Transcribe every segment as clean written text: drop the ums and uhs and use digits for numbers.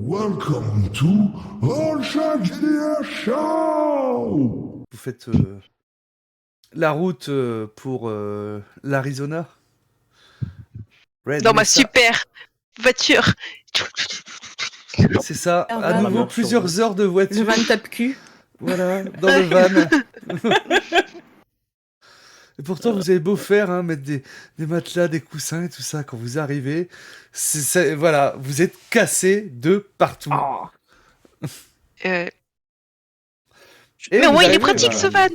Welcome to All Shark GDR Show! Vous faites la route pour l'Arizona? Red Dans ma Mesa. super voiture. C'est ça, Un à van. nouveau Sur plusieurs deux. heures de Le voiture. van tape-cul. Voilà, dans le van. Et pourtant, vous avez beau faire, hein, mettre des matelas, des coussins et tout ça, quand vous arrivez, voilà, vous êtes cassé de partout. Oh. Mais Et au vous moins, il est arrivez, pratique bah, ce van.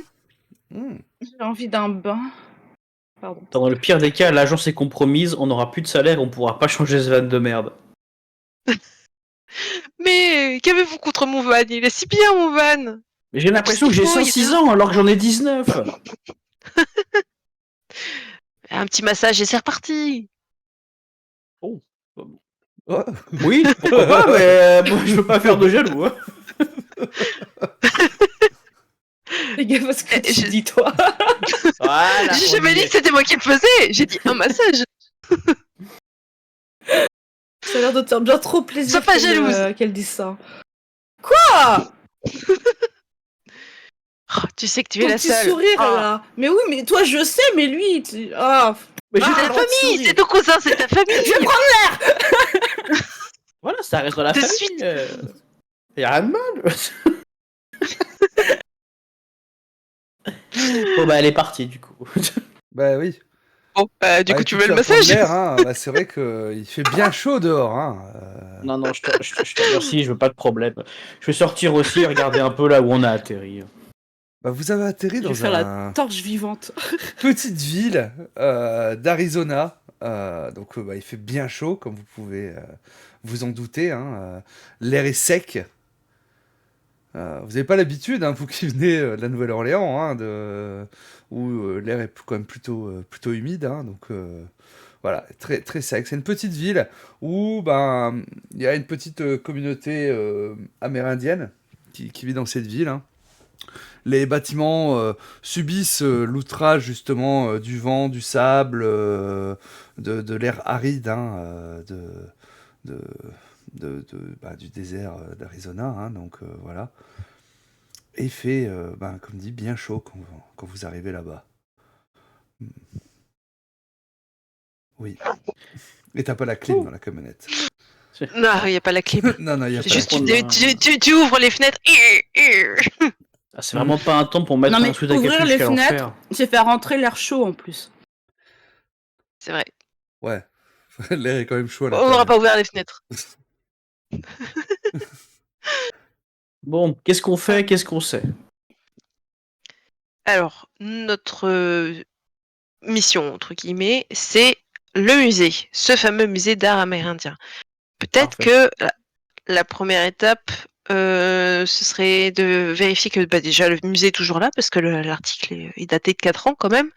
J'ai envie d'un bain. Pardon. Dans le pire des cas, l'agence est compromise, on n'aura plus de salaire, on pourra pas changer ce van de merde. Mais qu'avez-vous contre mon van? Il est si bien, mon van. Mais j'ai l'impression que j'ai Oh, il 106 est- ans alors que j'en ai 19. Un petit massage et c'est reparti. oh. Oui, pourquoi pas, mais moi, je peux pas faire de jaloux. Hein. Les gars, parce que tu Je- dis, toi. Voilà, J'ai on jamais y dit est. que c'était moi qui le faisais. J'ai dit un massage. Ça a l'air de te faire bien trop plaisir Sois pas jalouse. qu'elle dise ça. Quoi? Oh, tu sais que tu es Ton la petit seule. sourire, Ah. là. Mais oui, mais toi, je sais, mais lui, tu... Ah. Mais j'ai C'est pas ta le droit de famille, sourire. c'est ton cousin, c'est ta famille. Je vais prendre... Voilà, ça reste dans la De famille. suite. Y a rien de mal. Bon bah elle est partie du coup. Bah oui. Bon, du coup, Bah, tu écoute, veux le tu vas prendre massage? l'air, hein. Bah, c'est vrai qu'il fait bien chaud dehors. Hein. Non, je te remercie, je veux pas de problème. Je vais sortir aussi et regarder un peu là où on a atterri. Bah, vous avez atterri Je vais dans faire un... la torche vivante. petite ville d'Arizona. Donc bah, il fait bien chaud, comme vous pouvez vous en douter. Hein. L'air est sec. Vous n'avez pas l'habitude, hein, vous qui venez de la Nouvelle-Orléans, hein, où l'air est quand même plutôt humide. Hein, donc voilà, très, très sec. C'est une petite ville où ben, il y a une petite communauté amérindienne qui vit dans cette ville. Hein. Les bâtiments subissent l'outrage justement du vent, du sable, de l'air aride, hein, de, du désert d'Arizona. Hein, donc voilà. Et il fait, comme dit, bien chaud quand vous arrivez là-bas. Oui. Et t'as pas la clim dans la camionnette. Non, il n'y a pas la clim. Non, il y a pas Juste, la clim. tu ouvres les fenêtres. Ah, c'est vraiment pas un temps pour mettre Non, mais un sous à ouvrir capuche les qu'à fenêtres, l'enfer. c'est faire rentrer l'air chaud en plus. C'est vrai. Ouais. L'air est quand même chaud à On n'aura l'intérieur. pas ouvert les fenêtres. Bon, qu'est-ce qu'on fait, qu'est-ce qu'on sait? Alors, notre mission, entre guillemets, c'est le musée, ce fameux musée d'art amérindien. Peut-être Parfait. que la première étape, ce serait de vérifier que déjà le musée est toujours là, parce que l'article est daté de 4 ans quand même,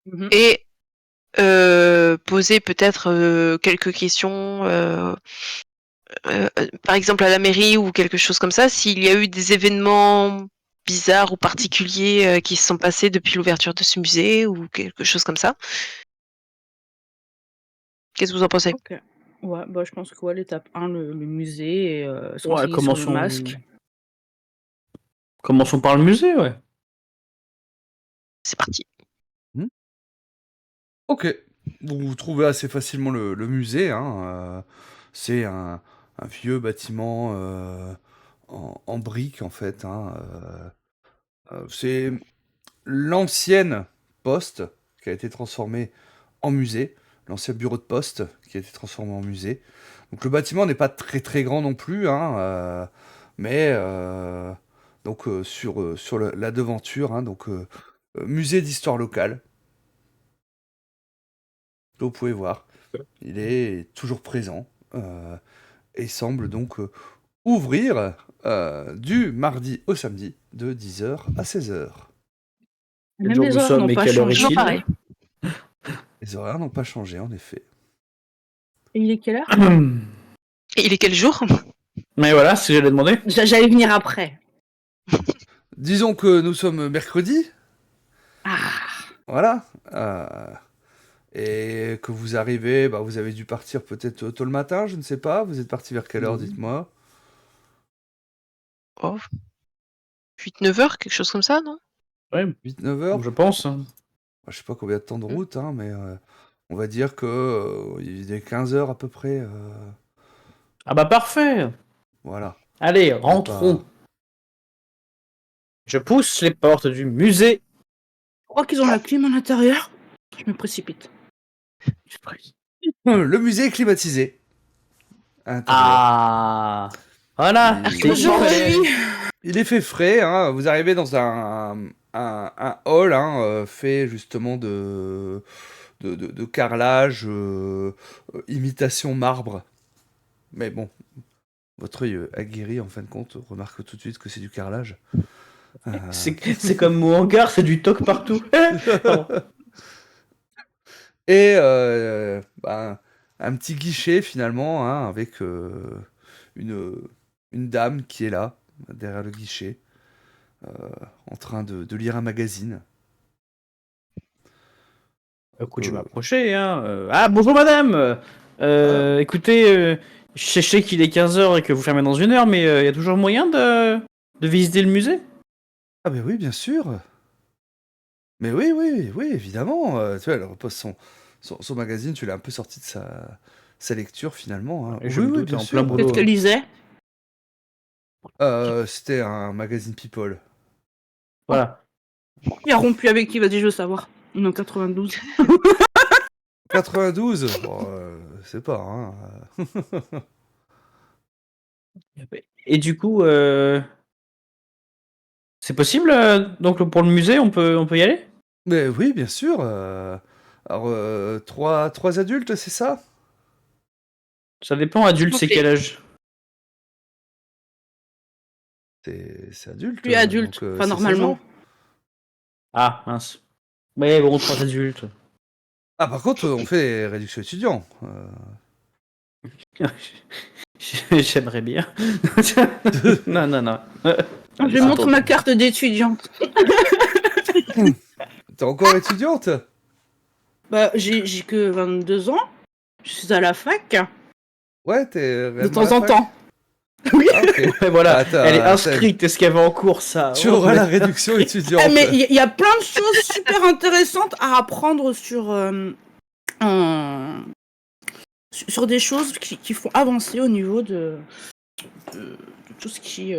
Mhm. et poser peut-être quelques questions, par exemple à la mairie ou quelque chose comme ça, s'il y a eu des événements bizarres ou particuliers qui se sont passés depuis l'ouverture de ce musée ou quelque chose comme ça. Qu'est-ce que vous en pensez? Ok. Ouais, bah je pense que ouais, l'étape 1, le musée et se Ouais, renseigner sur le masque. Commençons par le musée, ouais. C'est parti. Ok. Vous trouvez assez facilement le musée. Hein. C'est un vieux bâtiment en briques, en fait. Hein. C'est l'ancienne poste qui a été transformée en musée. L'ancien bureau de poste qui a été transformé en musée. Donc le bâtiment n'est pas très très grand non plus. Hein, mais donc sur la devanture, hein, donc musée d'histoire locale. Vous pouvez voir, il est toujours présent et semble donc ouvrir du mardi au samedi de 10h à 16h. Quel Même jour les nous horaires sommes n'ont et pas quelle heure changé. Toujours pareil. Les horaires n'ont pas changé en effet. Et il est quelle heure? Et il est quel jour? Mais voilà, c'est ce que j'allais demander. J'allais venir après. Disons que nous sommes mercredi, Ah. voilà. Et que vous arrivez, bah, vous avez dû partir peut-être tôt le matin, je ne sais pas. Vous êtes parti vers quelle heure, dites-moi? Oh, 8-9 heures, quelque chose comme ça, non? Ouais, 8-9 heures? je pense. Hein. Je sais pas combien de temps de route, hein, mais on va dire que il est 15 heures à peu près. Ah bah parfait. Voilà. Allez, C'est rentrons. pas- Je pousse les portes du musée. Je crois qu'ils ont la clim à l'intérieur. Je me précipite. Le musée est climatisé. À l'intérieur. Ah, voilà. Il- c'est ce qu'il fallait. Il est fait frais, hein. Vous arrivez dans un hall hein, fait justement de carrelage, imitation marbre. Mais bon, votre œil aguerri, en fin de compte, remarque tout de suite que c'est du carrelage. C'est comme mon hangar, c'est du toc partout. Et bah, un petit guichet finalement, hein, avec une, une dame qui est là, derrière le guichet, en train de lire un magazine. Écoute, je vais m'approcher. Hein. Ah, bonjour madame. Écoutez, je sais qu'il est 15 heures et que vous fermez dans 1 heure, mais il y a toujours moyen de visiter le musée? Ah mais oui, bien sûr. Mais oui, oui, oui, évidemment. Tu vois, elle repose son magazine, tu l'as un peu sorti de sa lecture finalement. Hein. Et je Oui, me oui, doute, bien en sûr. plein boulot. Qu'est-ce qu'elle lisait? C'était un magazine People. Voilà. Il a rompu avec qui? Vas-y, je veux savoir. Il est en 92. 92 bon, c'est pas, hein. Et du coup, c'est possible donc pour le musée, on peut y aller? Mais oui, bien sûr. Alors, trois adultes, c'est ça? Ça dépend, adulte, c'est Ok. quel âge? C'est adulte. Lui adulte, donc, enfin c'est 16 normalement. ans. Ah, mince. Mais bon, 3 adultes. Ah, par contre, on fait réduction étudiant. J'aimerais bien. Non, non, non. Je lui montre ma carte d'étudiante. T'es encore étudiante? Bah, j'ai que 22 ans. Je suis à la fac. Ouais, t'es De réellement à temps la en fac? temps. Ah, ok. Ouais, voilà, Attends, elle est inscrite. Est-ce qu'elle va en cours, ça? Tu Oh, auras mais- la réduction étudiante. Ah, mais il y a plein de choses super intéressantes à apprendre sur des choses qui font avancer au niveau de tout ce qui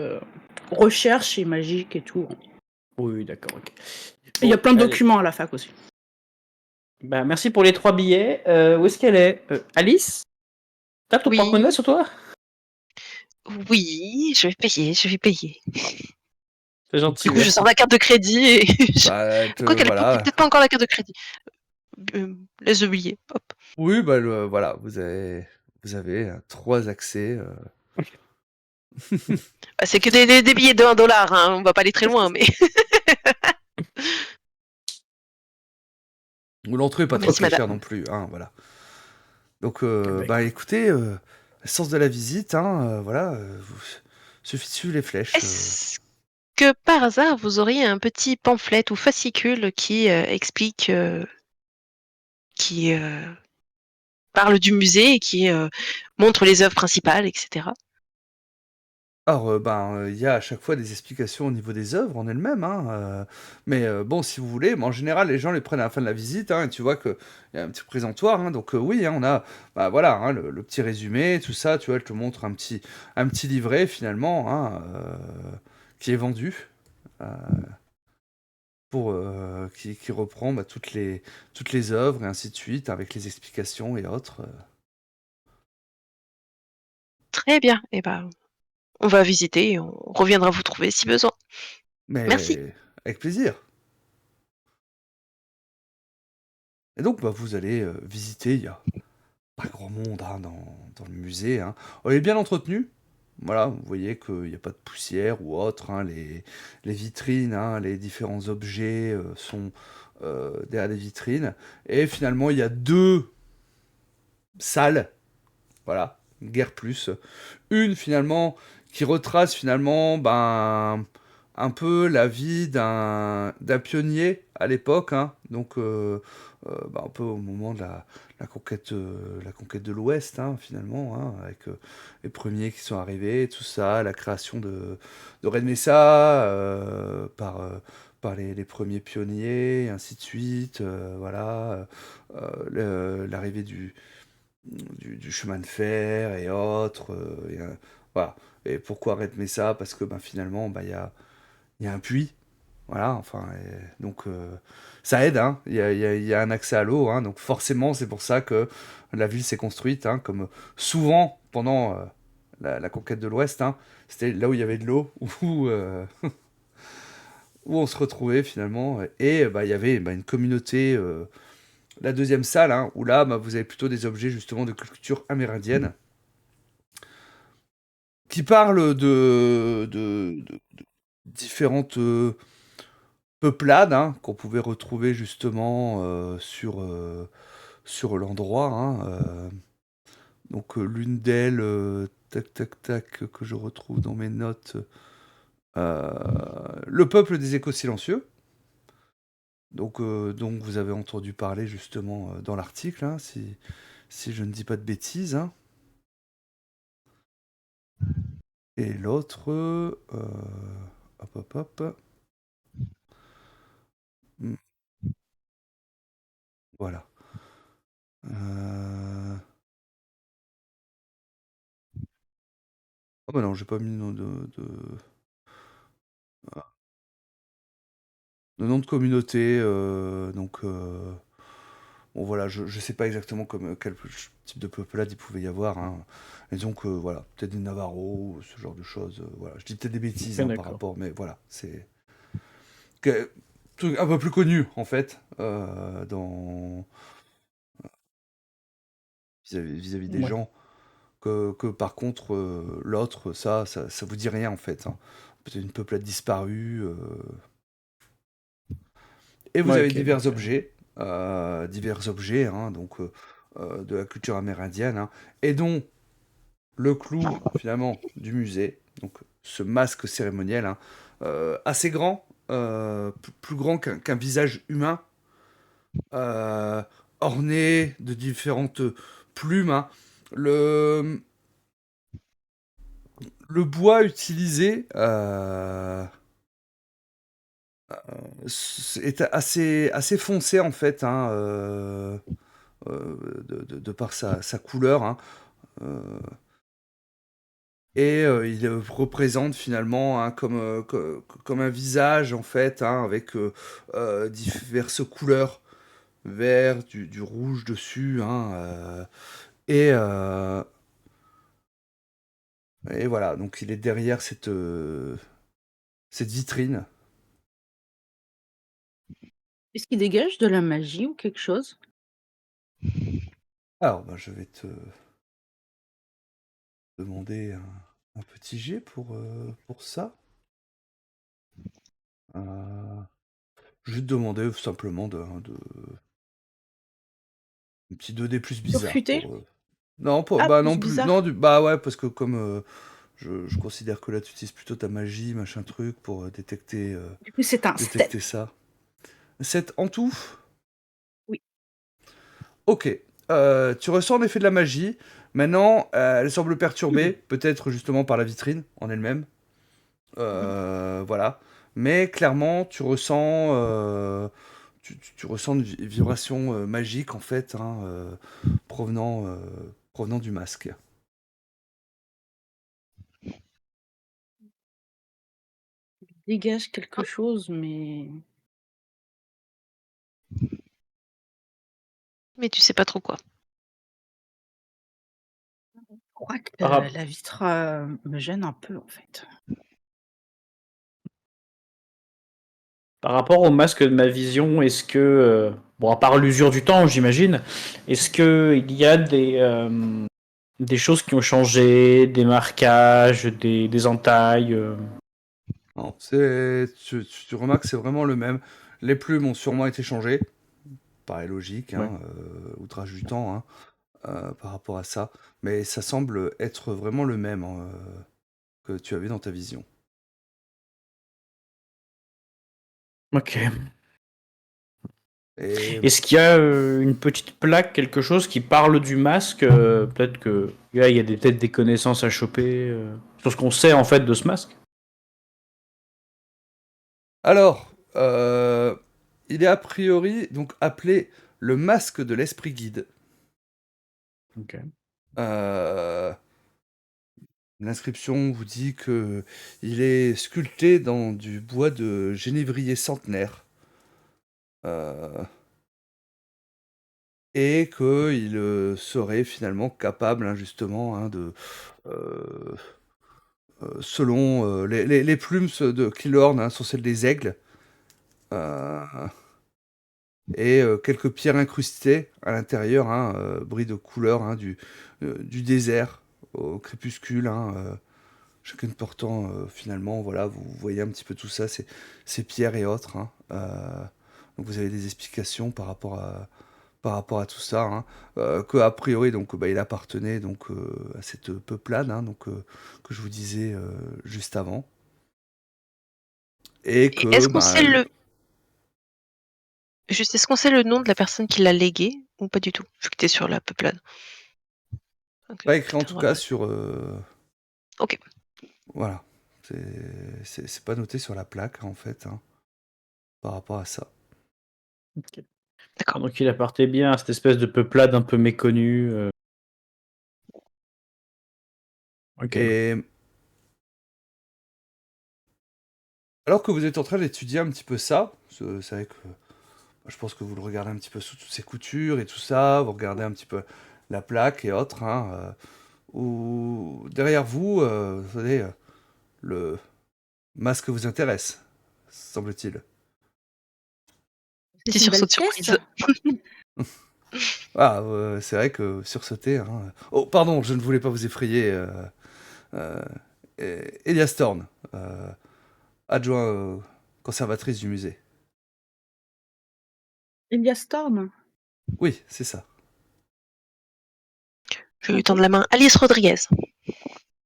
recherche et magique et tout. Oui, d'accord, ok. Il y a Bon, plein de allez. documents à la fac aussi. Bah, merci pour les 3 billets. Où est-ce qu'elle est? Alice? T'as ton Oui. porte-monnaie sur toi? Oui, je vais payer, je vais payer. C'est gentil. Du coup, je merci. sors ma carte de crédit et Bah, Quoi qu'elle voilà. peut-être pas encore la carte de crédit. Laisse oublier. Hop. Oui, bah, voilà, vous avez 3 accès. Bah, c'est que des billets de 1 dollar, hein. On va pas aller très loin, mais. Où l'entrée est pas trop Merci, très chère madame. non plus, hein, voilà. Donc, bah, bah, écoutez, le sens de la visite, hein, voilà, suffit de suivre les flèches. Est-ce que par hasard vous auriez un petit pamphlet ou fascicule qui explique, qui parle du musée et qui montre les œuvres principales, etc. Alors, ben, il y a à chaque fois des explications au niveau des œuvres en elles-mêmes, hein, mais bon, si vous voulez, mais en général, les gens les prennent à la fin de la visite, hein, et tu vois qu'il y a un petit présentoir, hein, donc oui, hein, on a, bah, voilà, hein, le petit résumé, tout ça, tu vois, elle te montre un petit livret, finalement, hein, qui est vendu, euh, qui reprend bah, toutes les œuvres, et ainsi de suite, avec les explications et autres. Très bien. Et ben, on va visiter et on reviendra vous trouver si besoin. Mais Merci. avec plaisir. Et donc, bah, vous allez visiter, il y a pas grand monde hein, dans le musée. Hein. Oh, il est bien entretenu. Voilà, vous voyez qu'il n'y a pas de poussière ou autre. Hein. Les vitrines, hein, les différents objets sont derrière les vitrines. Et finalement, il y a 2 salles. Voilà, guère plus. Une finalement qui retrace finalement ben, un peu la vie d'un pionnier à l'époque. Hein. Donc un peu au moment de la conquête de l'Ouest, hein, finalement, hein, avec les premiers qui sont arrivés, tout ça, la création de Red Mesa par les premiers pionniers, et ainsi de suite, voilà, l'arrivée du chemin de fer et autres, voilà. Et pourquoi Red Mesa? Parce que finalement, il y a un puits, voilà, enfin, donc ça aide, hein. Il y a un accès à l'eau, hein, donc forcément, c'est pour ça que la ville s'est construite, hein, comme souvent pendant la conquête de l'Ouest, hein, c'était là où il y avait de l'eau, où on se retrouvait finalement, et il y avait une communauté, la deuxième salle, hein, où là, vous avez plutôt des objets justement de culture amérindienne, qui parlent de différentes peuplades, hein, qu'on pouvait retrouver justement sur l'endroit, hein, donc l'une d'elles, tac tac tac, que je retrouve dans mes notes, euh, le peuple des échos silencieux. Donc vous avez entendu parler justement dans l'article, hein, si je ne dis pas de bêtises, hein. Et l'autre, hop hop hop, hmm, voilà. Ah bah non, j'ai pas mis le nom de nom de communauté, donc bon voilà, je sais pas exactement quel type de peuplade il pouvait y avoir, hein. Et donc voilà, peut-être des Navarros, ce genre de choses, voilà. Je dis peut-être des bêtises, Ok, hein, par d'accord. rapport, mais voilà, c'est truc un peu plus connu en fait, vis-à-vis des Ouais. gens, que par contre l'autre, ça vous dit rien en fait, hein. Peut-être une peuplade disparue. Et vous Ouais, avez ok, donc. divers objets, hein, donc de la culture amérindienne, hein, et dont le clou finalement du musée, donc ce masque cérémoniel, hein, assez grand, plus grand qu'un visage humain, euh, orné de différentes plumes, hein. Le, le bois utilisé est assez foncé en fait, hein, de par sa couleur, hein, euh, et il représente finalement, hein, comme un visage en fait, hein, avec diverses couleurs, vert, du rouge dessus, hein, et, euh, et voilà, donc il est derrière cette vitrine. Est-ce qu'il dégage de la magie ou quelque chose? Alors, je vais te demander un petit jet pour ça. Je vais te demander simplement un petit 2D plus bizarre Surfuté? pour. Non, pas, Ah, non plus plus. Non, bizarre. bah ouais, parce que comme je considère que là tu utilises plutôt ta magie, machin truc, pour Du coup, c'est un step. détecter ça. 7 en tout? Oui. Ok. Tu ressens l'effet de la magie. Maintenant, elle semble perturbée, peut-être justement par la vitrine en elle-même. Mhm. Voilà. Mais clairement, tu ressens une vibration magique en fait, hein, provenant du masque. Dégage quelque chose, mais Mais tu sais pas trop quoi. je crois que Par, rap- la vitre me gêne un peu en fait. Par rapport au masque de ma vision, est-ce que, bon, à part l'usure du temps, j'imagine, est-ce que il y a des choses qui ont changé, des marquages, des entailles Non, tu remarques que c'est vraiment le même. Les plumes ont sûrement été changées, paraît logique, Ouais. hein, outrage du temps, hein, par rapport à ça. Mais ça semble être vraiment le même, hein, que tu avais dans ta vision. Ok. Et Est-ce qu'il y a une petite plaque, quelque chose qui parle du masque peut-être que là, il y a peut-être des connaissances à choper sur ce qu'on sait en fait de ce masque. alors, il est a priori donc appelé le masque de l'esprit guide. Ok. Euh, L'inscription vous dit que il est sculpté dans du bois de génévrier centenaire. Euh, et qu'il serait finalement capable, hein, justement, hein, euh, selon les plumes qu'il orne, hein, sont celles des aigles, euh, et quelques pierres incrustées à l'intérieur, hein, bris de couleur, hein, du désert au crépuscule, hein, chacune portant finalement, voilà, vous voyez un petit peu tout ça, ces pierres et autres, hein, donc vous avez des explications par rapport à tout ça, hein, que a priori donc bah, il appartenait donc à cette peuplade, hein, donc que je vous disais juste avant, et Et que est-ce qu'on sait bah, est-ce qu'on sait le nom de la personne qui l'a légué ou pas du tout, vu que t'es sur la peuplade? Ok, pas écrit en peut-être tout on va cas pas. sur Ok, voilà, c'est pas noté sur la plaque en fait, hein, par rapport à ça. Ok. d'accord. Donc il appartenait bien à cette espèce de peuplade un peu méconnue. Ok. Et alors que vous êtes en train d'étudier un petit peu ça, c'est vrai que je pense que vous le regardez un petit peu sous toutes ses coutures et tout ça, vous regardez un petit peu la plaque et autres, hein, ou derrière vous, vous savez, le masque vous intéresse, semble-t-il. Petit C'est une belle sursaut de pièce. surprise. Ah, c'est vrai que sursauter, hein. Oh, pardon, je ne voulais pas vous effrayer. Euh, Elias Thorne, adjoint conservatrice du musée. Elias Storm. Oui, c'est ça. Je lui tendre Ok. la main. Alice Rodriguez.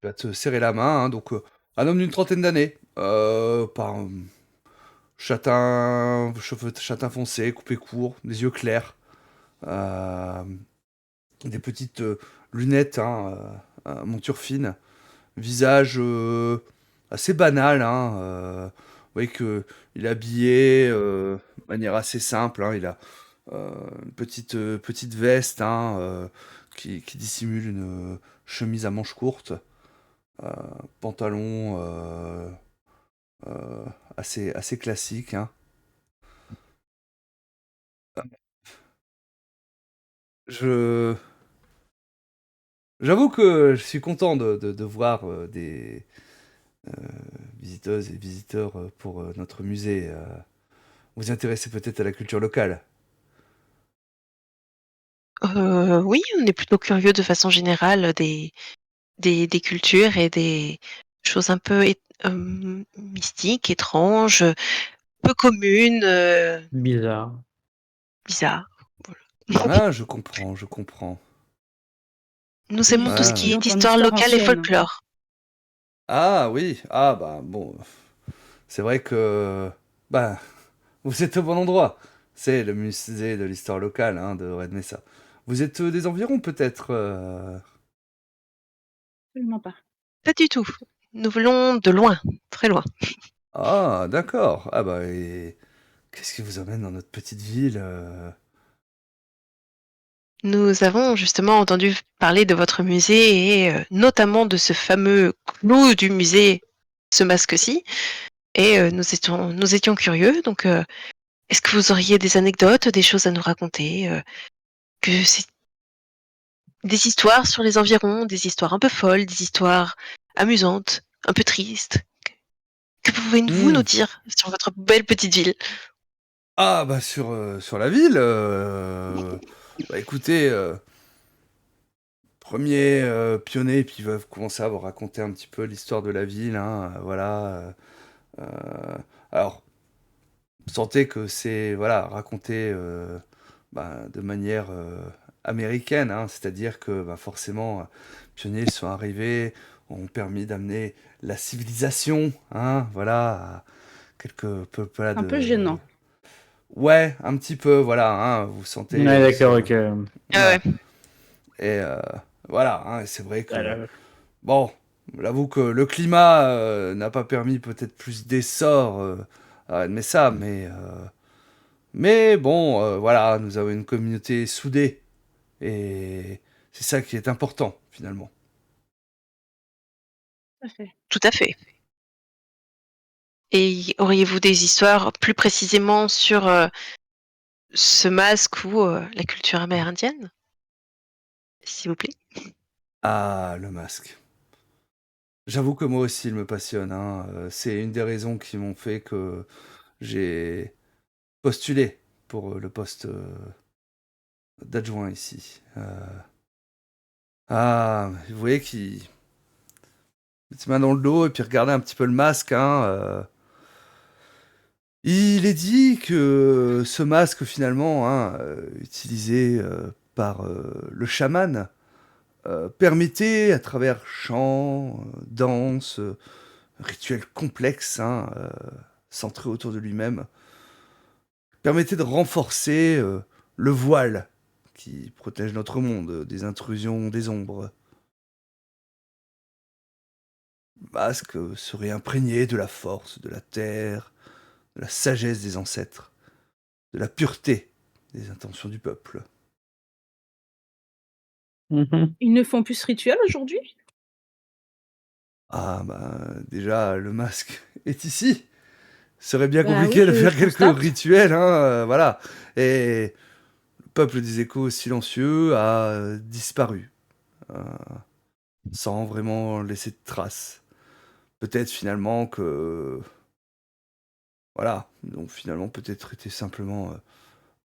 Il va te serrer la main, hein, donc un homme d'une trentaine d'années, par châtain, cheveux châtain foncé, coupé court, des yeux clairs, euh, des petites lunettes, hein, monture fine, visage assez banal, hein, vous voyez que il est habillé de manière assez simple, hein, il a une petite veste, hein, qui dissimule une chemise à manches courtes, euh, pantalon euh, assez classique, hein. Je J'avoue que je suis content de voir des euh, visiteuses et visiteurs pour notre musée. Vous intéressez peut-être à la culture locale. Oui, on est plutôt curieux de façon générale des cultures et des choses un peu mystiques, étranges, peu communes, Bizarre. bizarres. Ah, je comprends, je comprends. Nous Oui, aimons tout ce Ah, qui oui. est étudiante en histoire histoire locale et ancienne. folklore. Ah oui, ah bah bon, c'est vrai que bah vous êtes au bon endroit. C'est le musée de l'histoire locale, hein, de Red-Mesa. Vous êtes des environs peut-être Absolument pas. Pas du tout. Nous venons de loin, très loin. Ah, d'accord. Ah bah et qu'est-ce qui vous amène dans notre petite ville Nous avons justement entendu parler de votre musée et notamment de ce fameux clou du musée, ce masque-ci. Et nous étions curieux. Donc, est-ce que vous auriez des anecdotes, des choses à nous raconter, que c'est des histoires sur les environs, des histoires un peu folles, des histoires amusantes, un peu tristes. Que pouvez-vous nous Hmm. dire sur votre belle petite ville? Ah bah sur la ville, bah écoutez, premier pionnier, puis ils va commencer à vous raconter un petit peu l'histoire de la ville, hein, voilà. Alors, sentez que c'est voilà raconté bah, de manière américaine, hein, c'est-à-dire que bah, forcément, pionniers sont arrivés, ont permis d'amener la civilisation, hein, voilà, à quelques Un peuplades. peu gênant. Ouais, un petit peu, voilà, hein, vous sentez... Ouais, d'accord, ok. Ah ouais. Et voilà, hein, et c'est vrai que... Alors, Bon, j'avoue que le climat n'a pas permis peut-être plus d'essor à Messa, mais bon, voilà, nous avons une communauté soudée. Et c'est ça qui est important, finalement. Tout à fait. Et auriez-vous des histoires plus précisément sur ce masque ou la culture amérindienne, s'il vous plaît? Ah, le masque. J'avoue que moi aussi, il me passionne, hein. C'est une des raisons qui m'ont fait que j'ai postulé pour le poste d'adjoint ici. Ah, vous voyez qu'il met ses mains dans le dos et puis regardez un petit peu le masque, hein. Il est dit que ce masque, finalement, hein, utilisé par le chaman, permettait, à travers chants, danses, rituels complexes, hein, centrés autour de lui-même, permettait de renforcer le voile qui protège notre monde des intrusions des ombres. Le masque serait imprégné de la force de la terre, de la sagesse des ancêtres, de la pureté des intentions du peuple. mhm. Ils ne font plus ce rituel aujourd'hui? Ah bah déjà le masque est ici. Ce serait bien Bah compliqué oui, de je faire quelques constate. rituels, hein, voilà. Et le peuple des échos silencieux a disparu, euh, sans vraiment laisser de traces. Peut-être finalement que, voilà, donc finalement peut-être été simplement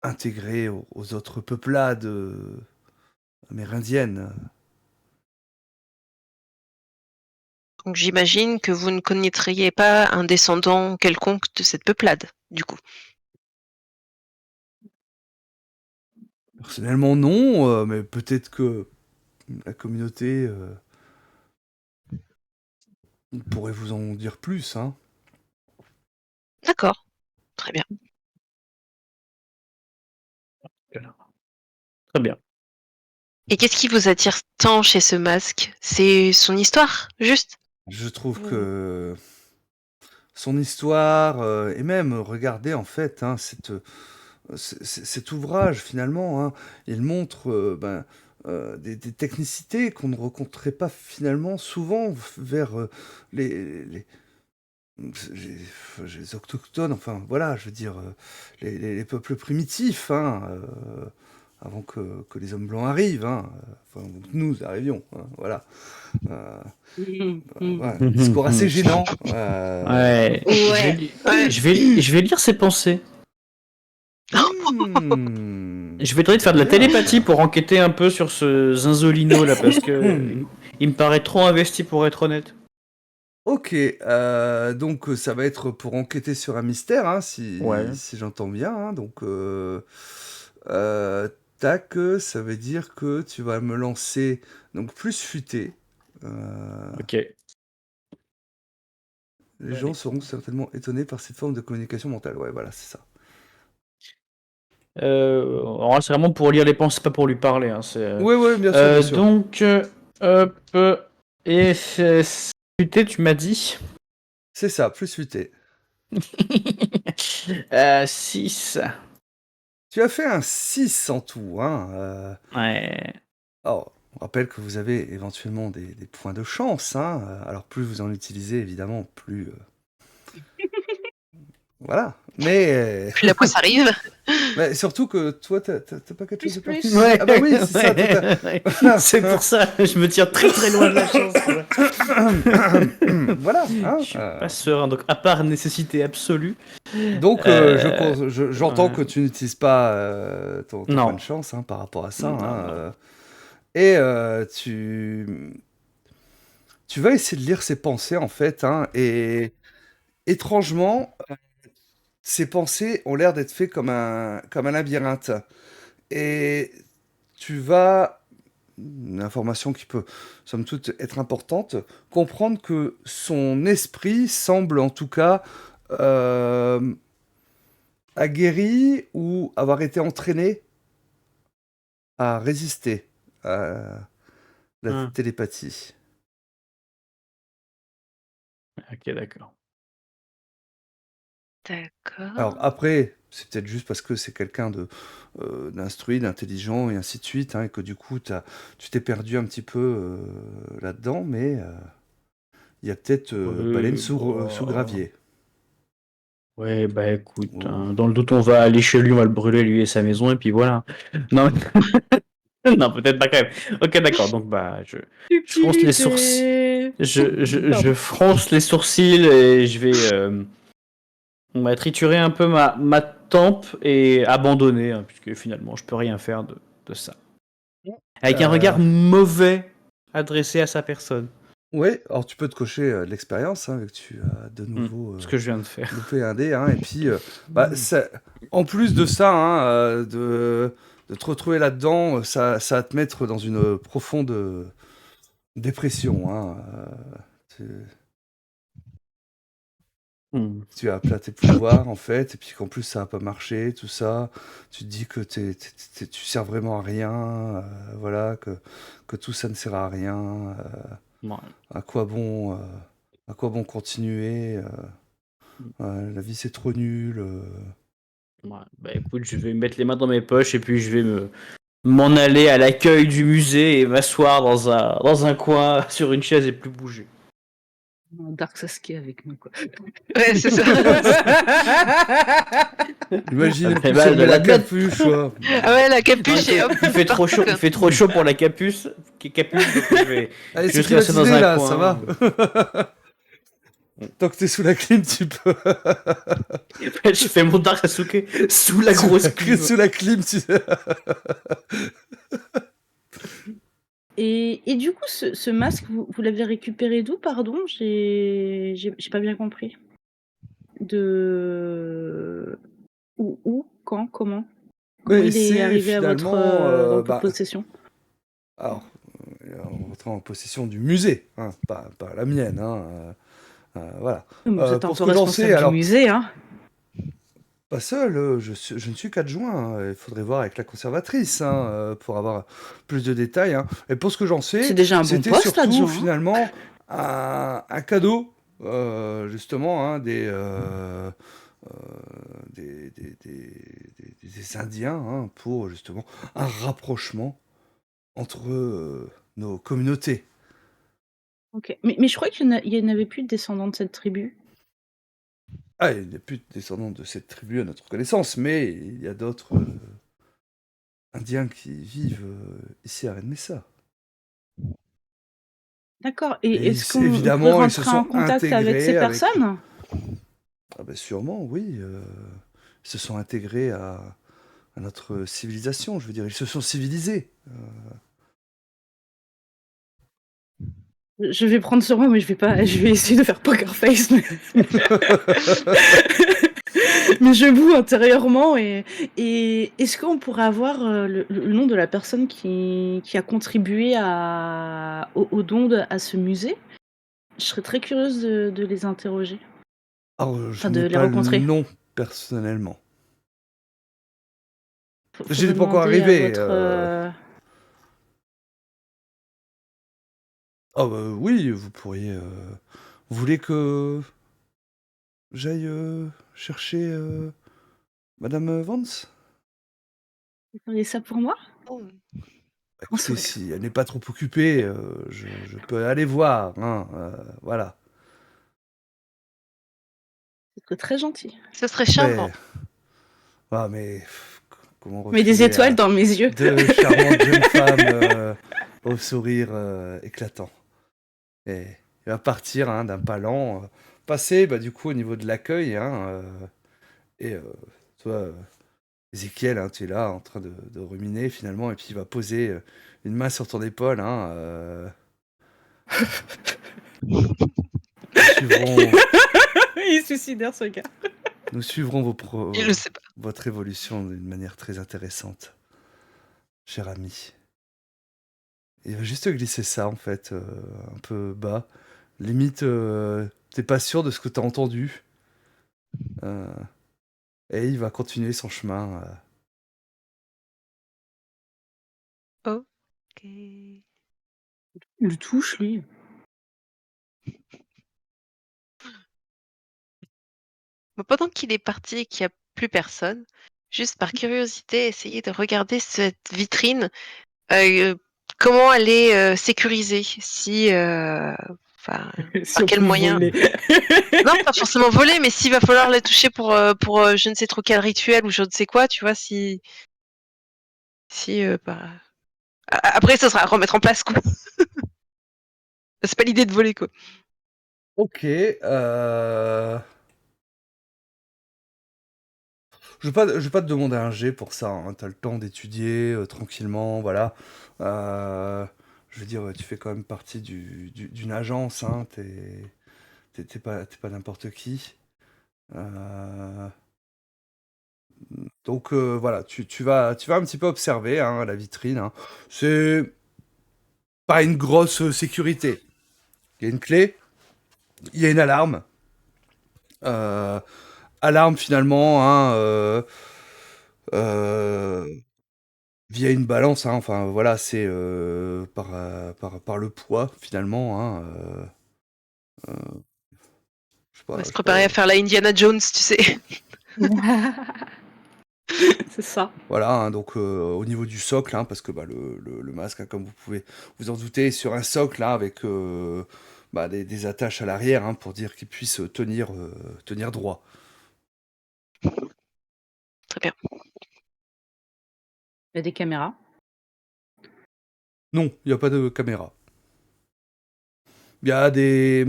intégrés aux autres peuplades amérindiennes. Donc j'imagine que vous ne connaîtriez pas un descendant quelconque de cette peuplade, du coup. Personnellement non, mais peut-être que la communauté pourrait vous en dire plus, hein. D'accord, très bien. Très bien. Et qu'est-ce qui vous attire tant chez ce masque? C'est son histoire, juste? Je trouve que son histoire, et même, regardez en fait, hein, cet ouvrage finalement, hein, il montre des technicités qu'on ne rencontrait pas finalement souvent vers les, les autochtones, enfin voilà, je veux dire, les peuples primitifs, hein, avant que les hommes blancs arrivent, hein, enfin, que nous arrivions, hein, voilà. Euh, voilà, un discours assez gênant. Ouais. Ouais. Ouais. Je vais lire ses pensées. Hmm, Je vais tenter de faire de la bien. télépathie pour enquêter un peu sur ce Zinzolino là parce que il me paraît trop investi pour être honnête. Ok, donc ça va être pour enquêter sur un mystère, hein, Ouais. si j'entends bien, hein, donc euh, tac, ça veut dire que tu vas me lancer donc plus futé. Ok. Les gens seront certainement étonnés par cette forme de communication mentale. Ouais, voilà, c'est ça. Alors là, c'est vraiment pour lire les pensées, pas pour lui parler. Hein, Oui, oui, bien sûr, bien sûr. donc, hop. Et putain, tu m'as dit C'est ça, plus futé. 6. Tu as fait un 6 en tout, hein. Ouais. Alors, on rappelle que vous avez éventuellement des points de chance, hein. Alors, plus vous en utilisez, évidemment, plus... voilà. Mais, Puis la poisse arrive. mais surtout que toi, t'as pas quelque chose de Plus. particulier. Ah bah oui, c'est ça. Ouais. C'est pour ça, je me tiens très très loin de la chance. Voilà. Hein, Je suis pas serein, donc à part nécessité absolue. donc, j'entends ouais. que tu n'utilises pas ton Non. point de chance, hein, par rapport à ça. Non, Hein, non. et tu vas essayer de lire ses pensées, en fait. Hein, et étrangement, ces pensées ont l'air d'être faites comme un labyrinthe. Et tu vas, une information qui peut, somme toute, être importante, comprendre que son esprit semble, en tout cas, euh, aguerri ou avoir été entraîné à résister à la Ah, télépathie. ok, d'accord. Alors D'accord. après, c'est peut-être juste parce que c'est quelqu'un d'instruit, d'intelligent et ainsi de suite, hein, et que du coup tu t'es perdu un petit peu là-dedans, mais il y a peut-être baleine Ouais, sous bah... gravier. ouais, bah écoute, Oh. dans le doute, on va aller chez lui, on va le brûler, lui et sa maison, et puis voilà. Non, non, peut-être pas quand même. Ok, d'accord, donc bah, je fronce les sourcils. Subtilité. Je Pardon. fronce les sourcils et je vais on va triturer un peu ma tempe et abandonner, hein, puisque finalement je peux rien faire de ça. Avec un Euh, regard mauvais adressé à sa personne. ouais, alors tu peux te cocher de l'expérience, hein, vu que tu as de nouveau Ce que je viens de faire. loupé un dé, hein, et puis en plus de ça, hein, de te retrouver là-dedans, ça va te mettre dans une profonde dépression, hein, tu, Hmm. tu as plat tes pouvoirs en fait, et puis qu'en plus ça va pas marcher, tout ça, tu te dis que tu sers vraiment à rien, voilà, que tout ça ne sert à rien, Ouais. à quoi bon, à quoi bon continuer, la vie c'est trop nul. Ouais. Bah écoute, je vais mettre les mains dans mes poches et puis je vais m'en aller à l'accueil du musée et m'asseoir dans un coin sur une chaise et plus bouger. Un Dark Sasuke avec nous, quoi. Ouais, c'est ça. Imagine, Ça et me fait puis si on mal de met la la tête. capuche, quoi. Ah ouais, la Non, capuche et hop. il fait trop chaud, il fait trop chaud pour la capuce, donc Allez, je vais c'est rester dans climatisé un là, ça coin. va. Tant que t'es sous la clim, tu peux. Je fais mon Dark Sasuke sous la grosse clim. Sous la clim, tu. Et du coup, ce masque, vous l'avez récupéré d'où, pardon? J'ai pas bien compris. De où? Quand? Comment? Comment Mais il est c'est arrivé à votre finalement, dans votre possession? alors, en rentrant en possession du musée, hein, pas la mienne, hein, voilà. Vous êtes un Pour ce peu que j'en sais, responsable du alors, musée, hein? pas seul, je ne suis qu'adjoint, hein, il faudrait voir avec la conservatrice, hein, pour avoir plus de détails, hein. Et pour ce que j'en C'est sais, déjà un bon c'était poste, surtout adjoint, hein? finalement un cadeau, justement, hein, euh, des Indiens, hein, pour justement un rapprochement entre nos communautés. OK. Mais je crois qu'il y en avait plus de descendants de cette tribu. Ah, il n'y a plus de descendants de cette tribu à notre connaissance, mais il y a d'autres Indiens qui vivent ici à Renmessa. D'accord, et est-ce qu'on pourrait Évidemment, ils se rentrer en sont contact avec ces intégrés avec... personnes? Ah ben sûrement, oui. Ils se sont intégrés à notre civilisation, je veux dire. Ils se sont civilisés. Je vais prendre sur moi, mais je vais essayer de faire poker face, mais mais je boue intérieurement et est-ce qu'on pourrait avoir, le nom de la personne qui a contribué au don à ce musée? Je serais très curieuse de les interroger, Alors, je enfin de n'ai les pas le rencontrer. nom personnellement. J'y Faudrait pas encore demander à arrivé. votre, Ah bah oui, vous pourriez... Vous voulez que j'aille chercher Madame Vance? vous feriez ça pour moi? Oh. En Écoutez, sourire. si elle n'est pas trop occupée, je peux aller voir, hein, voilà. Ce serait très gentil. Ce serait charmant. Ouais. Ah, mais comment Mais des refuser étoiles à dans mes yeux. deux charmantes jeunes femmes au sourire éclatant. Et il va partir, hein, d'un pas lent, passer bah, du coup au niveau de l'accueil, hein, et toi, Ézéchiel, hein, tu es là en train de ruminer finalement, et puis il va poser une main sur ton épaule, hein, nous suivrons, Il est suicidaire, ce gars. nous suivrons Il le sait pas. votre évolution d'une manière très intéressante, cher ami. Il va juste te glisser ça, en fait, un peu bas. Limite, t'es pas sûr de ce que t'as entendu. Euh, Et il va continuer son chemin. Ok. Il le touche, lui. Pendant qu'il est parti et qu'il n'y a plus personne, juste par curiosité, essayez de regarder cette vitrine. euh, Comment elle est sécurisée, si, enfin, Si par on quel peut moyen. voler. Non, pas forcément voler, mais s'il va falloir la toucher pour je ne sais trop quel rituel ou je ne sais quoi, tu vois, si bah, après ça sera à remettre en place, quoi. C'est pas l'idée de voler, quoi. Ok. Je vais pas te demander un jet pour ça, hein. T'as le temps d'étudier tranquillement, voilà. Euh, je veux dire, tu fais quand même partie d'une agence, hein. T'es pas n'importe qui. Euh, donc voilà, tu vas un petit peu observer hein, la vitrine, hein. C'est pas une grosse sécurité. Il y a une clé, il y a une alarme. Euh, Alarme finalement, hein, euh, via une balance, hein, enfin voilà, c'est par le poids finalement. Hein, On va je se sais pas, préparer à faire la Indiana Jones, tu sais. C'est ça. voilà, hein, donc au niveau du socle, hein, parce que bah, le masque, hein, comme vous pouvez vous en douter, est sur un socle là, avec bah, des attaches à l'arrière hein, pour dire qu'il puisse tenir droit. Très bien. Il y a des caméras. Non, il n'y a pas de caméra. Il y a des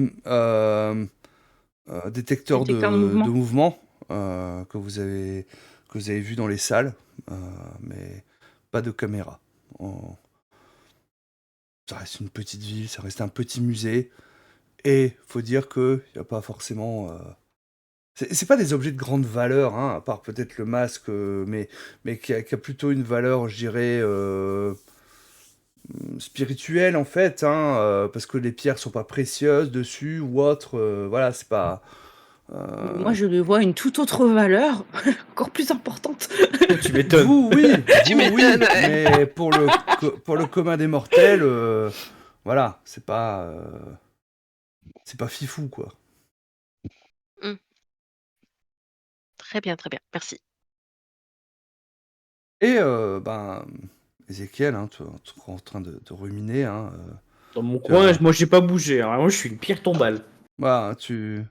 détecteurs Détecteur de de mouvement. mouvement que vous avez vu dans les salles, mais pas de caméra. En- Ça reste une petite ville, ça reste un petit musée, et faut dire que il y a pas forcément. C'est pas des objets de grande valeur, hein, à part peut-être le masque, mais qui a plutôt une valeur, je dirais, spirituelle en fait, hein, parce que les pierres sont pas précieuses dessus ou autre. Voilà, c'est pas. Moi, je lui vois une toute autre valeur, encore plus importante. Tu m'étonnes. Tu Vous oui, m'étonnes, ouais. mais pour le commun des mortels, voilà, c'est pas fifou quoi. Hmm. Très bien, merci. Et ben, Ézéchiel, hein, tu es en train de ruminer, hein, Dans mon tu coin, vas, moi j'ai pas bougé, hein. Moi je suis une pierre tombale. voilà, hein, tu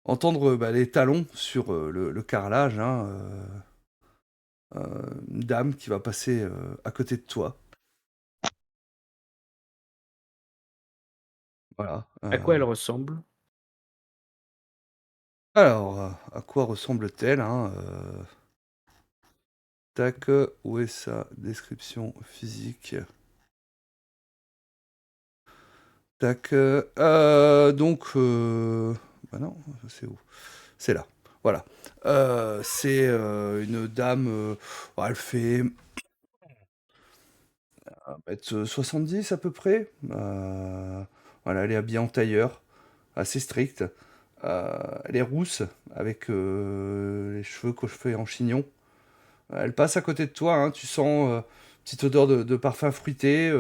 entendre bah, les talons sur le carrelage, hein, une dame qui va passer à côté de toi. Voilà. À quoi elle ressemble? Alors, à quoi ressemble-t-elle hein, tac, où est sa description physique? Tac, donc, bah non, c'est où? C'est là, voilà. C'est une dame, elle fait 1m70 à peu près. Voilà, elle est habillée en tailleur, assez strict. Elle est rousse, avec les cheveux coiffés en chignon. Elle passe à côté de toi, hein, tu sens petite odeur de parfum fruité,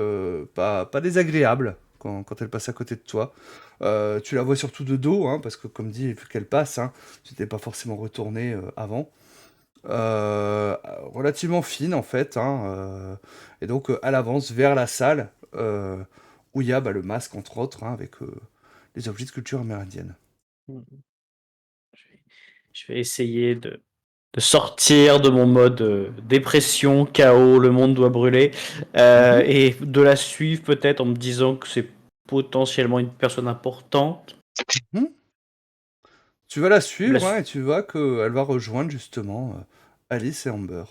pas désagréable quand elle passe à côté de toi. Tu la vois surtout de dos, hein, parce que comme dit, vu qu'elle passe, hein, tu t'es pas forcément retourné avant. Relativement fine en fait, hein, et donc elle avance vers la salle où il y a bah, le masque entre autres, hein, avec les objets de culture amérindienne. Je vais, je vais essayer de sortir de mon mode dépression, chaos, le monde doit brûler, Mhm. et de la suivre peut-être en me disant que c'est potentiellement une personne importante. Mhm. Tu vas la La suivre hein, su- et tu vois qu'elle va rejoindre justement Alice et Amber,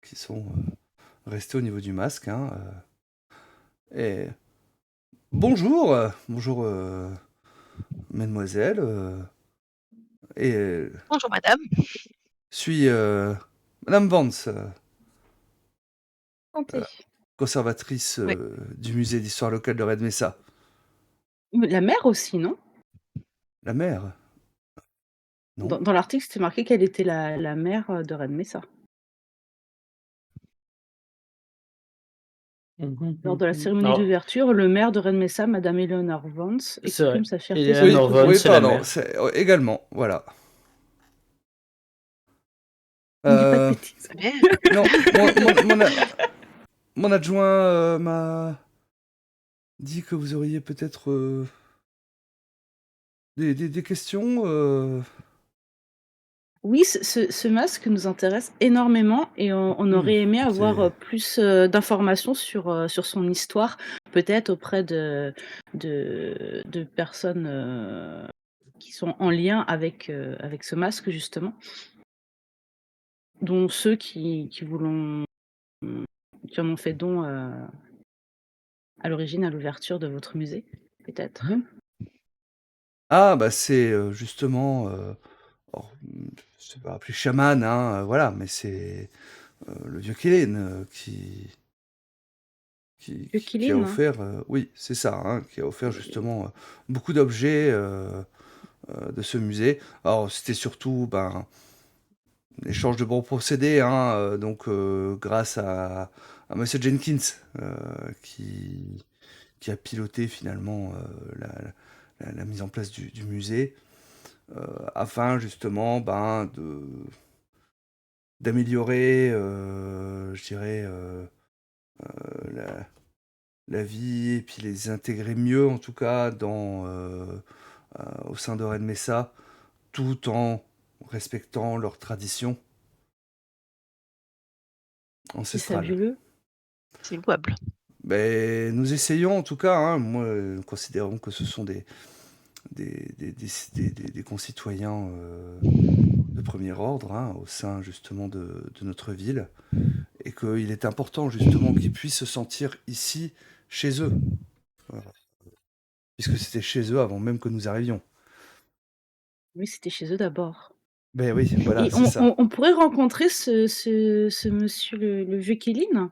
qui sont restés au niveau du masque. Hein, et bonjour, bonjour mademoiselle, et Bonjour, madame. suis Madame Vance, Santé. conservatrice Oui. du musée d'histoire locale de Red Mesa. Mais la mère aussi, non? La mère. Non? Dans l'article, c'était marqué qu'elle était la mère de Red Mesa. Lors de la cérémonie Alors, d'ouverture, le maire de Red Mesa, Madame Eleanor Vance, c'est vrai. exprime sa fierté sur Eleanor notre Vance, Oui, ville. c'est la pardon, mère. c'est également, voilà. Ne dis pas de Euh, bêtises. Bien. non, mon adjoint m'a dit que vous auriez peut-être des questions. Oui, ce masque nous intéresse énormément et on aurait aimé avoir c'est- plus d'informations sur son histoire, peut-être auprès de personnes qui sont en lien avec ce masque, justement, dont ceux qui qui en ont fait don à l'origine, à l'ouverture de votre musée, peut-être. Mhm. Ah, bah c'est justement, alors, c'est pas appelé chaman, hein, voilà, mais c'est le vieux Kellen qui a Euquiline, hein. offert, oui, c'est ça, hein, qui a offert justement beaucoup d'objets de ce musée. Alors, c'était surtout ben, l'échange de bons procédés, hein, donc grâce à Monsieur Jenkins, euh, qui, qui a piloté finalement la mise en place du musée, afin justement ben, d'améliorer, je dirais, la, la vie et puis les intégrer mieux en tout cas au sein de Red Mesa, tout en respectant leurs traditions C'est ancestrales. fabuleux. C'est louable. Ben, nous essayons en tout cas, hein, moi, nous considérons que ce sont des concitoyens de premier ordre, hein, au sein justement de notre ville, et qu'il est important justement qu'ils puissent se sentir ici, chez eux, voilà, puisque c'était chez eux avant même que nous arrivions. Oui, c'était chez eux d'abord. Ben oui, voilà, Et c'est ça. on pourrait rencontrer ce monsieur, le vieux Kéline.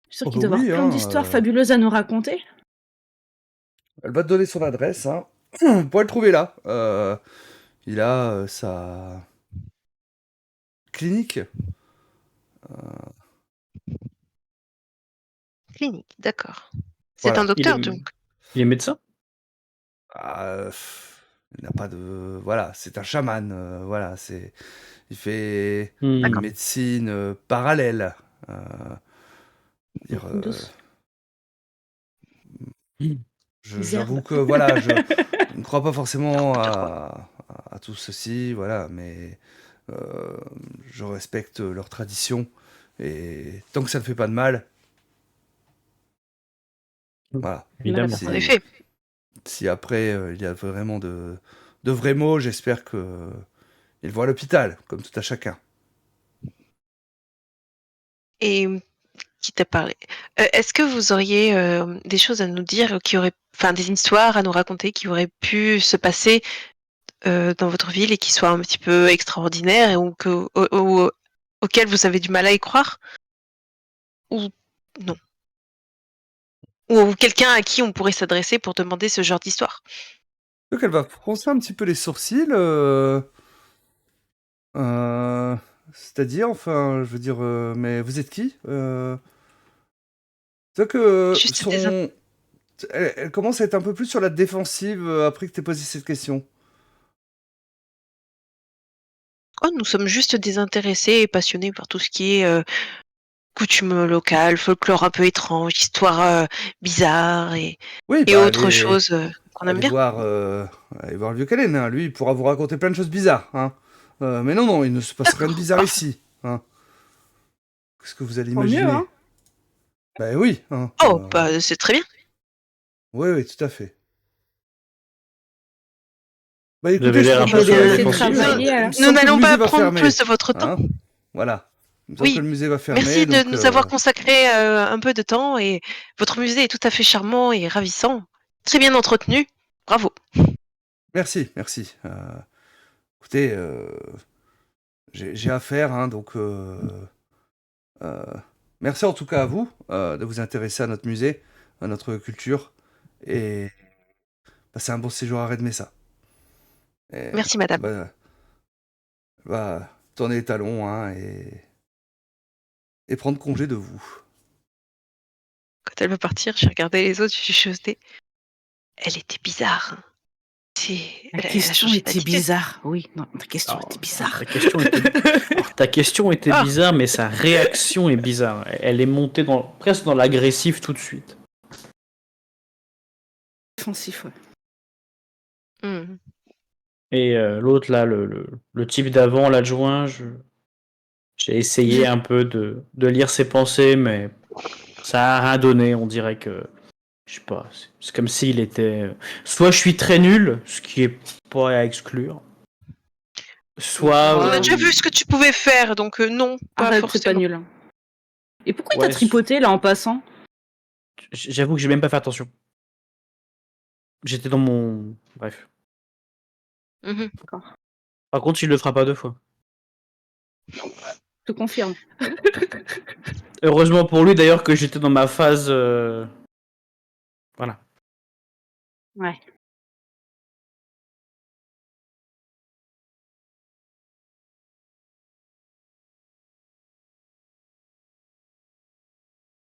Je suis sûre Oh qu'il bah doit avoir oui, plein hein, d'histoires fabuleuses à nous raconter. elle va te donner son adresse, hein. Vous pourrez le trouver là. Il a sa clinique. Clinique, d'accord. C'est un Voilà. Il est, docteur, donc. il est médecin? Il n'a pas de... Voilà, c'est un chaman. Voilà, il fait une Hmm. médecine parallèle. Euh, dire, Douce. j'avoue Zerbe. que voilà, je ne crois pas forcément à tout ceci, voilà, mais euh, je respecte leurs traditions et tant que ça ne fait pas de mal, voilà. Évidemment. En Si, effet. si après il y a vraiment de vrais mots, j'espère que il voit à l'hôpital, comme tout à chacun. Et qui t'a parlé? Est-ce que vous auriez des choses à nous dire qui auraient, enfin, des histoires à nous raconter qui auraient pu se passer dans votre ville et qui soient un petit peu extraordinaires et auxquelles vous avez du mal à y croire? Ou non? Ou quelqu'un à qui on pourrait s'adresser pour demander ce genre d'histoire? Donc elle va froncer un petit peu les sourcils, euh, c'est-à-dire, enfin, je veux dire, mais vous êtes qui C'est vrai que Juste des... elle commence à être un peu plus sur la défensive après que t'aies posé cette question. Oh, nous sommes juste désintéressés et passionnés par tout ce qui est coutumes locales, folklore un peu étrange, histoire bizarre Oui, et bah autres choses qu'on aime bien. allez voir le vieux Kalen, hein. Lui, il pourra vous raconter plein de choses bizarres, hein. Mais non, non, il ne se passe rien de D'accord, bizarre parfait. ici, hein. Qu'est-ce que vous allez Tant mieux, imaginer? hein. Bah oui, hein. Oh, bah c'est très bien. Oui, oui, tout à fait. Bah Vous avez écoutez, je l'air un crois peu Eh que sur la bien, C'est défensive. travaillé à il la... me nous semble que le n'allons musée pas va prendre plus fermer, de votre temps. hein. Voilà. Il me semble que Oui, le musée va fermer, merci de donc nous avoir consacré un peu de temps et votre musée est tout à fait charmant et ravissant, très bien entretenu. Bravo. merci, merci. Écoutez, j'ai affaire, hein, donc euh, merci en tout cas à vous de vous intéresser à notre musée, à notre culture, et passez un bon séjour à Red Mesa. Et, Merci, madame. bah, va tourner les talons hein, et prendre congé de vous. Quand elle veut partir, j'ai regardé les autres, j'ai chuchoté. Elle était bizarre. Hein. La Elle a question changé était d'attitude. bizarre. Oui, non, ta question Alors, était bizarre. ta question était Ah. bizarre, mais sa réaction est bizarre. Elle est montée presque dans l'agressif tout de suite. Défensif, ouais. Hmm. Et l'autre, là, le type d'avant, l'adjoint, j'ai essayé un peu de lire ses pensées, mais ça a rien donné. On dirait que, je sais pas, c'est comme s'il était... Soit je suis très nul, ce qui est pas à exclure, soit... On a déjà vu ce que tu pouvais faire, donc non, pas Arrête, c'est pas forcément. nul. Hein. Et pourquoi il Ouais, t'a tripoté là en passant? J'avoue que j'ai même pas fait attention. J'étais dans mon... Bref. Mhm. Par contre, il le fera pas 2 fois. Je te confirme. Heureusement pour lui d'ailleurs que j'étais dans ma phase... Voilà. Ouais.